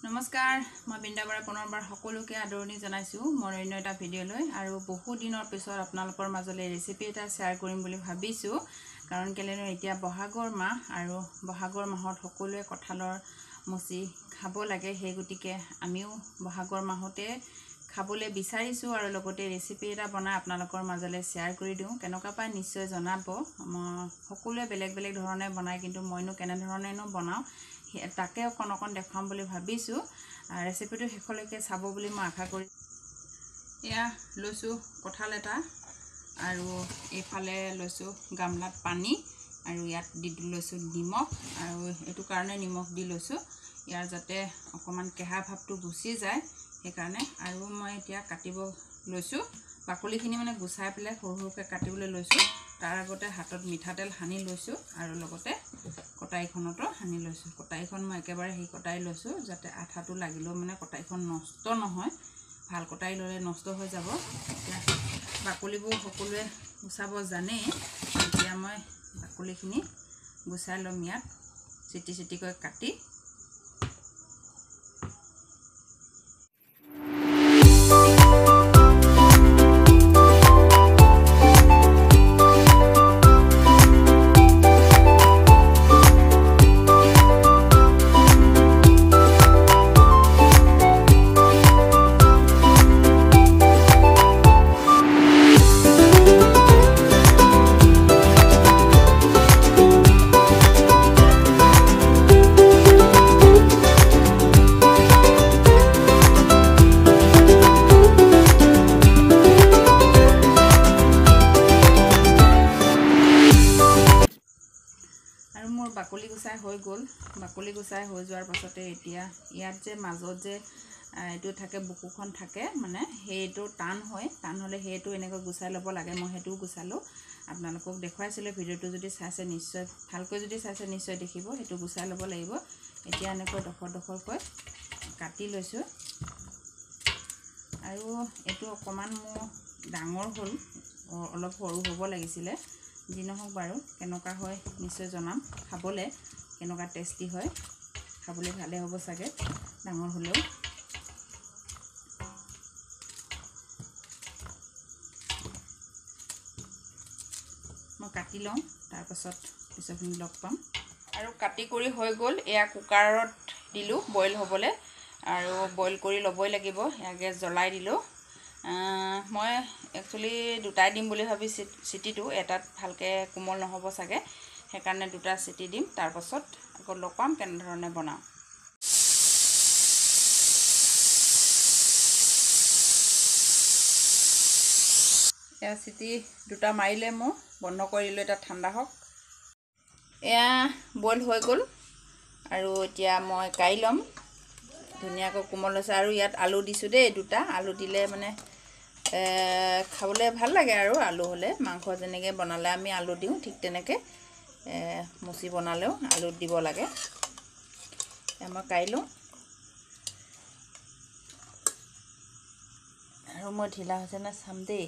নমস্কাৰ মই বিন্দাবাৰ পুনৰবাৰ সকলোকে আদৰণি জনাইছো মোৰ অন্য এটা ভিডিঅ' লৈ আৰু বহু দিনৰ পিছত আপোনালোকৰ মাজলৈ ৰেচিপি এটা শেয়াৰ কৰিম বুলি ভাবিছো কাৰণ কেলেনো এতিয়া বহাগৰ মাহ আৰু বহাগৰ মাহত সকলোৱে কঁঠালৰ মুচি খাব লাগে সেই গতিকে আমিও বহাগৰ মাহতে খাবলৈ বিচাৰিছো আৰু লগতে ৰেচিপি এটা বনাই আপোনালোকৰ মাজলৈ শেয়াৰ কৰি দিও কেনেকুৱা পাই নিশ্চয় জনাব সকলোৱে বেলেগ বেলেগ ধৰণে বনায় কিন্তু মইনো কেনে ধৰণেনো বনাও তাকে অকণ দেখাম বুলি ভাবিছো ৰেচিপিটো শেষলৈকে চাব বুলি মই আশা কৰি এয়া লৈছো কঁঠাল এটা আৰু এইফালে লৈছো গামলাত পানী আৰু ইয়াত দি লৈছো নিমখ আৰু এটো কাৰণে নিমখ দি লৈছো ইয়াৰ যাতে অকমান কেহা ভাৱটো গুছি যায় সেই কাৰণে আৰু মই এতিয়া কাটিব লৈছো বাকলিখিনি মানে গুছাই পেলাই সৰুকে কাটিবলৈ লৈছো তাৰ আগতে হাতত মিঠাতেল হানি লৈছো আৰু লগতে কটাইখনটো হানি লৈছো কটাইখন মই একেবাৰে হেই কটাই লৈছো যাতে আঠাটো লাগিলো মানে কটাইখন নষ্ট নহয় ভাল কটাই ললে নষ্ট হৈ যাব বাকলিবোৰ সকলোৱে গুছাব জানে এতিয়া মই বাকলিখিনি গুছাই লম ইয়াত চিটি চিটিকৈ কাটি বাকলি গুছাই হৈ গল বাকলি গুছাই হৈ যোৱাৰ পাছতে এতিয়া ইয়াত যে মাজত যে এটো থাকে বুকুখন থাকে মানে হেটো টান হলে হেটো এনেকৈ গুছাই লব লাগে মই হেটো গুছালো আপোনালোকক দেখুৱাইছিল ভিডিওটো যদি চাইছে নিশ্চয় ভালকৈ যদি চাইছে নিশ্চয় দেখিব হেটো গুছাই লব লাগিব এতিয়া এনেকৈ দখৰকৈ কাটি লৈছো আৰু এটো অকমান মোৰ ডাঙৰ হল অলপ সৰু হ'ব লাগিছিল যি নহওক বাৰু কেনেকা হয় নিশ্চয় জনাম খাবলে কেনেকা টেস্টি হয় খাবলে ভালে হ'ব সাগে ডাঙৰ হলেও মই কাটি লম তাৰ পাছত পিছৰখিনি লগ পাম আৰু কাটি কৰি হৈ গল এয়া কুকাৰত দিলো বইল হ'বলে আৰু বইল কৰি লবই লাগিব আগে জ্বলাই দিলো মই একচুয়ালি দুটাই দিম বুলি ভাবি সিটিটো এটাত ভালকে কোমল নহব সাগে সেই কাৰণে দুটা সিটি দিম তাৰ পাছত আকৌ লগ পাম কেনে ধৰণে বনাও এয়া সিটি দুটা মাৰিলে মই বন্ধ কৰিলো এটা ঠাণ্ডা হক এয়া বইল হৈ গল আৰু এতিয়া মই কাই লম ধুনিয়াকৈ কোমল হৈছে আৰু ইয়াত আলু দিছো দেই দুটা আলু দিলে মানে খাবলে ভাল লাগে আৰু আলু হলে মাংস যেনেকে বনালে আমি আলু দিও ঠিক তেনেকে মুচি বনালেও আলু দিব লাগে মই কাইলো আৰু মই ঢিলা হৈছে না চাম দেই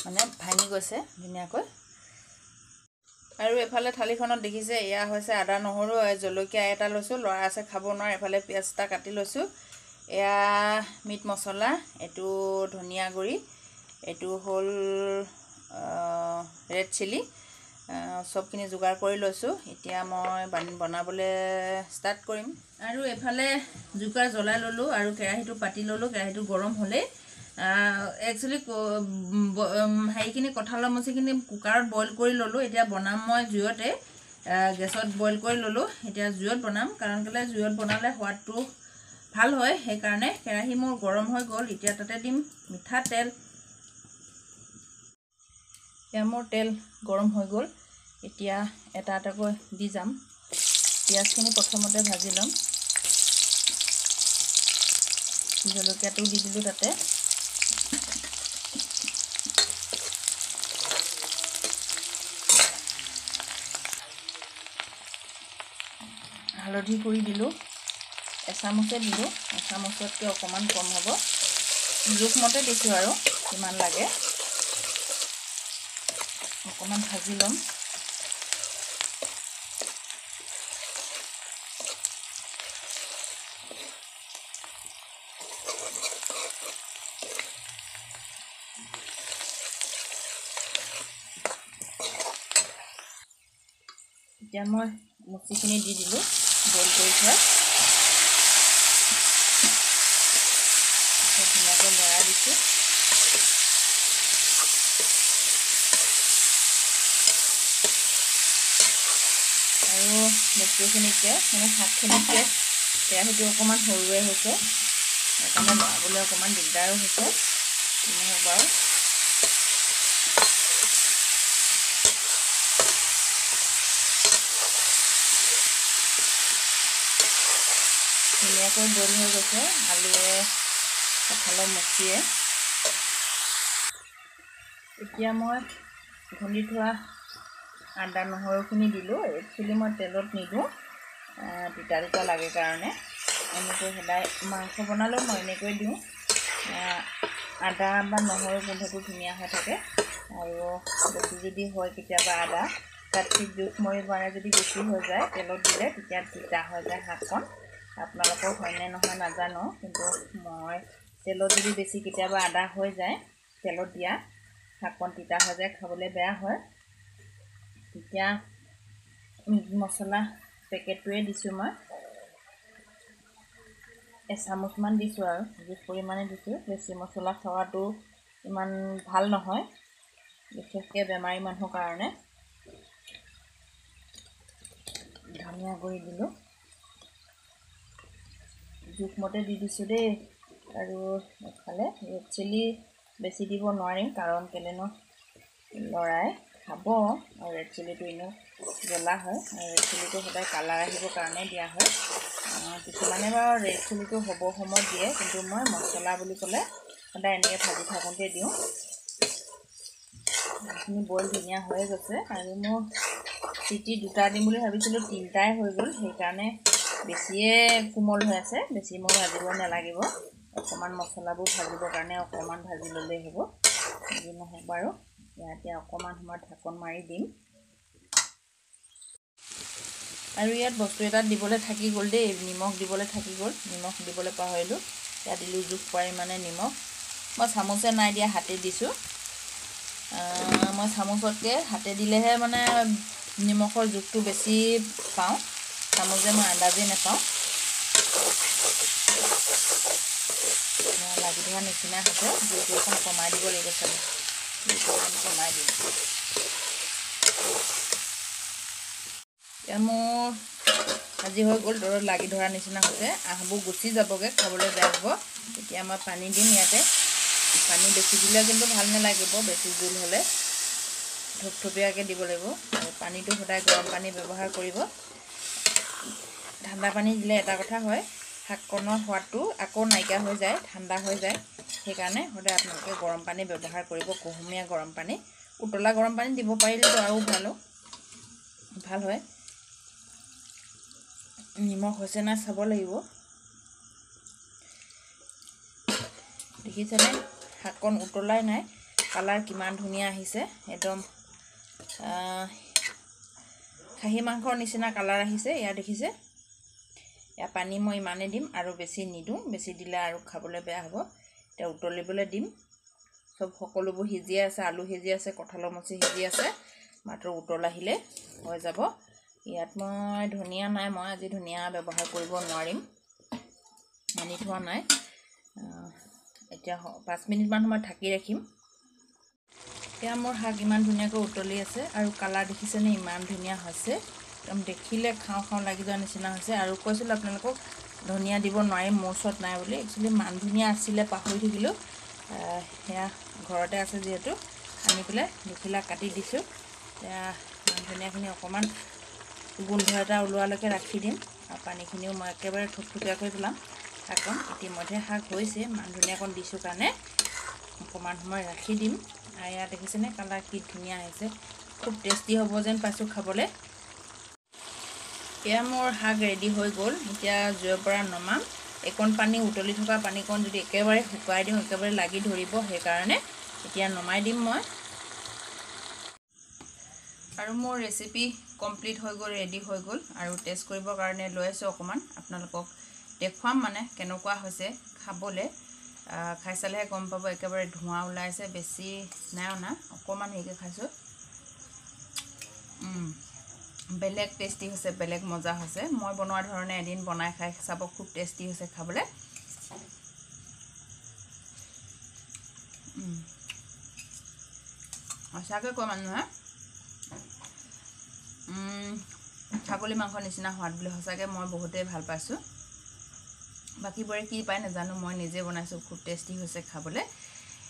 মানে ভাঙি গৈছে ধুনিয়াকৈ আৰু এফালে থালিখনত দেখিছে এয়া হৈছে আদা নহৰু জলকীয়া এটা লৈছো লৰা আছে খাব নোৱাৰে এফালে পিয়াজটা কাটি লৈছো এয়া মিট মছলা এটো ধনিয়া গুৰি এটো হল ৰেড চিলি সবখিনি যোগাৰ কৰি লৈছো এতিয়া মই বনাবলে ষ্টাৰ্ট কৰিম আৰু এফালে জুকাৰ জ্বলাই ললো আৰু কেৰাহীটো পাতি ললো কেৰাহীটো গৰম হলে একচুয়ালি হাইখিনি কঁঠালৰ মুচিখিনি কুকাৰত বইল কৰি ললো এতিয়া বনাম মই জুইতে গেছত বইল কৰি ললো এতিয়া জুইত বনাম কাৰণ কেলে জুইত বনালে সোৱাদটো ভাল হয় সেই কাৰণে কেৰাহী মোৰ গৰম হৈ গল এতিয়া তাতে দিম মিঠা তেল মোৰ তেল গৰম হৈ গল এতিয়া এটা এটাকৈ দি যাম পিয়াজখিনি প্ৰথমতে ভাজি লম জলকীয়াটো দি দিলো তাতে হালধি কৰি দিলো এচামুচে দিলো এচামুচতকৈ অকমান কম হ'ব জোখমতে দিছো আৰু কিমান লাগে অকমান ভাজি লম এতিয়া মই মুচিখিনি দি দিলোঁ বইল কৰি থোৱা ধুনীয়াকৈ লৰাই দিছোঁ আৰু বস্তুখিনিতকৈ মানে শাকখিনিতকৈ কেৰাহীটো অকণমান সৰুৱে হৈছে সেইকাৰণে লৰাবলৈ অকণমান দিগদাৰো হৈছে নহওক বাৰু ধুনীয়াকৈ বইল হৈ গৈছে আলুৱে কঁঠালৰ মুচিয়ে এতিয়া মই খুন্দি থোৱা আদা নহৰুখিনি দিলোঁ একচুৱেলি মই তেলত নিদিওঁ তিতা তিতা লাগে কাৰণে এনেকৈ সদায় মাংস বনালেও মই এনেকৈ দিওঁ আদা বা নহৰু গোন্ধটো ধুনীয়া হৈ থাকে আৰু বেছি যদি হয় কেতিয়াবা আদা তাত ঠিক জোখ মৰি পাৰে যদি বেছি হৈ যায় তেলত দিলে তেতিয়া তিতা হৈ যায় শাকখন আপোনালোকৰ হয়নে নহয় নাজানো কিন্তু মই তেলত যদি বেছি কেতিয়াবা আদা হৈ যায় তেলত দিয়া শাকখন তিতা হৈ যায় খাবলৈ বেয়া হয় এতিয়া মিট মছলা পেকেটটোৱে দিছোঁ মই এচামুচমান দিছোঁ আৰু জোখ পৰিমাণে দিছোঁ বেছি মছলা খোৱাটো ইমান ভাল নহয় বিশেষকৈ বেমাৰী মানুহৰ কাৰণে ধনিয়া গুড়ি দিলোঁ জোখমতে দি দিছোঁ দেই আৰু এফালে ৰেড চিলি বেছি দিব নোৱাৰিম কাৰণ কেলেনো লৰাই খাব আৰু ৰেড চিলিটো এনেও জ্বলা হয় আৰু ৰেড চিলিটো সদায় কালাৰ আহিবৰ কাৰণে দিয়া হয় কিছুমানে বাৰু ৰেড চিলিটো হ'ব সময়ত দিয়ে কিন্তু মই মছলা বুলি ক'লে সদায় এনেকৈ ভাজি থাকোঁতে দিওঁ এইখিনি বইল ধুনীয়া হৈ গৈছে আৰু মোৰ চিটি দুটা দিম বুলি ভাবিছিলোঁ তিনিটাই হৈ গ'ল সেইকাৰণে বেছিয়ে কোমল হৈ আছে বেছি মই ভাজিব নালাগিব অকণমান মছলাবোৰ ভাজিবৰ কাৰণে অকণমান ভাজি ল'লেই হ'ব যি নহওক বাৰু এতিয়া অকণমান সময় ঢাকন মাৰি দিম আৰু ইয়াত বস্তু এটা দিবলৈ থাকি গ'ল দেই নিমখ দিবলৈ থাকি গ'ল নিমখ দিবলৈ পাহৰিলোঁ ইয়াত দিলোঁ জোখ পৰিমাণে নিমখ মই চামুচে নাই দিয়া হাতে দিছোঁ মই চামুচতকৈ হাতে দিলেহে মানে নিমখৰ জোখটো বেছি পাওঁ চামুচে মই আন্দাজেই নাপাওঁ লাগি ধৰা নিচিনা হৈছে জুইটো অকণ কমাই দিব লাগিব চাগে জুইটো অকণ কমাই দিম এতিয়া মোৰ ভাজি হৈ গ'ল দৰত লাগি ধৰা নিচিনা হৈছে আহবোৰ গুচি যাবগৈ খাবলৈ বেয়া হ'ব এতিয়া মই পানী দিম ইয়াতে পানী বেছি দিলে কিন্তু ভাল নালাগিব বেছি জোল হ'লে থপথপীয়াকৈ দিব লাগিব আৰু পানীটো সদায় গৰম পানী ব্যৱহাৰ কৰিব ঠাণ্ডা পানী দিলে এটা কথা হয় শাককণৰ সোৱাদটো আকৌ নাইকিয়া হৈ যায় ঠাণ্ডা হৈ যায় সেইকাৰণে সদায় আপোনালোকে গৰম পানী ব্যৱহাৰ কৰিব কুহুমীয়া গৰম পানী উতলা গৰম পানী দিব পাৰিলেতো আৰু ভাল হয় নিমখ হৈছে নাই চাব লাগিব দেখিছেনে শাককণ উতলাই নাই কালাৰ কিমান ধুনীয়া আহিছে একদম খাহী মাংসৰ নিচিনা কালাৰ আহিছে ইয়াত দেখিছে ইয়াৰ পানী মই ইমানেই দিম আৰু বেছি নিদিওঁ বেছি দিলে আৰু খাবলৈ বেয়া হ'ব এতিয়া উতলিবলৈ দিম সব সকলোবোৰ সিজি আছে আলু সিজি আছে কঁঠালৰ মুচি সিজি আছে মাত্ৰ উতল আহিলে হৈ যাব ইয়াত মই ধনিয়া নাই মই আজি ধনিয়া ব্যৱহাৰ কৰিব নোৱাৰিম আনি থোৱা নাই এতিয়া 5 মিনিটমান সময় ঢাকি ৰাখিম এতিয়া মোৰ শাক ইমান ধুনীয়াকৈ উতলি আছে আৰু কালাৰ দেখিছেনে ইমান ধুনীয়া হৈছে একদম দেখিলে খাওঁ খাওঁ লাগি যোৱা নিচিনা হৈছে আৰু কৈছিলোঁ আপোনালোকক ধনিয়া দিব নোৱাৰিম মোৰ ওচৰত নাই বুলি একচুৱেলি মান ধনিয়া আছিলে পাহৰি থাকিলোঁ সেয়া ঘৰতে আছে যিহেতু আনি পেলাই দুখিলা কাটি দিছোঁ এতিয়া মান ধনিয়াখিনি অকণমান গোন্ধ এটা ওলোৱালৈকে ৰাখি দিম আৰু পানীখিনিও মই একেবাৰে থপথপীয়াকৈ পেলাম শাককণ ইতিমধ্যে শাক হৈছে মান ধনিয়াকণ দিছোঁ কাৰণে অকণমান সময় ৰাখি দিম আৰু ইয়াত দেখিছেনে কালাৰ কি ধুনীয়া আহিছে খুব টেষ্টি হ'ব যেন পাইছোঁ খাবলৈ এয়া মোৰ শাক ৰেডি হৈ গ'ল এতিয়া জুইৰ পৰা নমাম একণ পানী উতলি থকা পানীকণ যদি একেবাৰে শুকাই দিওঁ একেবাৰে লাগি ধৰিব সেইকাৰণে এতিয়া নমাই দিম মই আৰু মোৰ ৰেচিপি কমপ্লিট হৈ গ'ল ৰেডি হৈ গ'ল আৰু টেষ্ট কৰিবৰ কাৰণে লৈ আছোঁ অকণমান আপোনালোকক দেখুৱাম মানে কেনেকুৱা হৈছে খাবলৈ খাই চালেহে গম পাব একেবাৰে ধোঁৱা ওলাইছে বেছি নাই অনা অকণমান হেৰিকৈ খাইছোঁ বেলেগ টেষ্টি হৈছে, বেলেগ মজা হৈছে। মই বনোৱা ধৰণে এদিন বনাই খাই চাব, খুব টেষ্টি হৈছে খাবলৈ। সঁচাকৈ কয় মানুহে ছাগলী মাংস নিচিনা সোৱাদ বুলি। সঁচাকৈ মই বহুতেই ভাল পাইছোঁ। বাকীবোৰে কি পায় নাজানো, মই নিজে বনাইছোঁ, খুব টেষ্টি হৈছে খাবলৈ।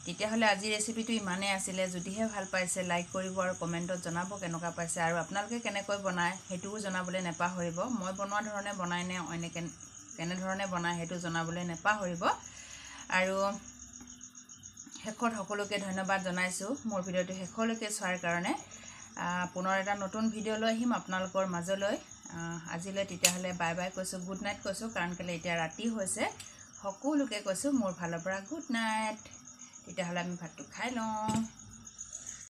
তেতিয়াহ'লে আজি ৰেচিপিটো ইমানেই আছিলে। যদিহে ভাল পাইছে লাইক কৰিব আৰু কমেণ্টত জনাব কেনেকুৱা পাইছে, আৰু আপোনালোকে কেনেকৈ বনায় সেইটোও জনাবলৈ নেপাহৰিব। মই বনোৱা ধৰণে বনাই নে অন্য কেনেধৰণে বনায় সেইটো জনাবলৈ নেপাহৰিব। আৰু শেষত সকলোকে ধন্যবাদ জনাইছোঁ মোৰ ভিডিঅ'টো শেষলৈকে চোৱাৰ কাৰণে। পুনৰ এটা নতুন ভিডিঅ' লৈ আহিম আপোনালোকৰ মাজলৈ। আজিলৈ তেতিয়াহ'লে বাই বাই কৈছোঁ, গুড নাইট কৈছোঁ, কাৰণ কেলৈ এতিয়া ৰাতি হৈছে। সকলোকে কৈছোঁ মোৰ ফালৰ পৰা গুড নাইট। তেতিয়াহ'লে আমি ভাতটো খাই লওঁ।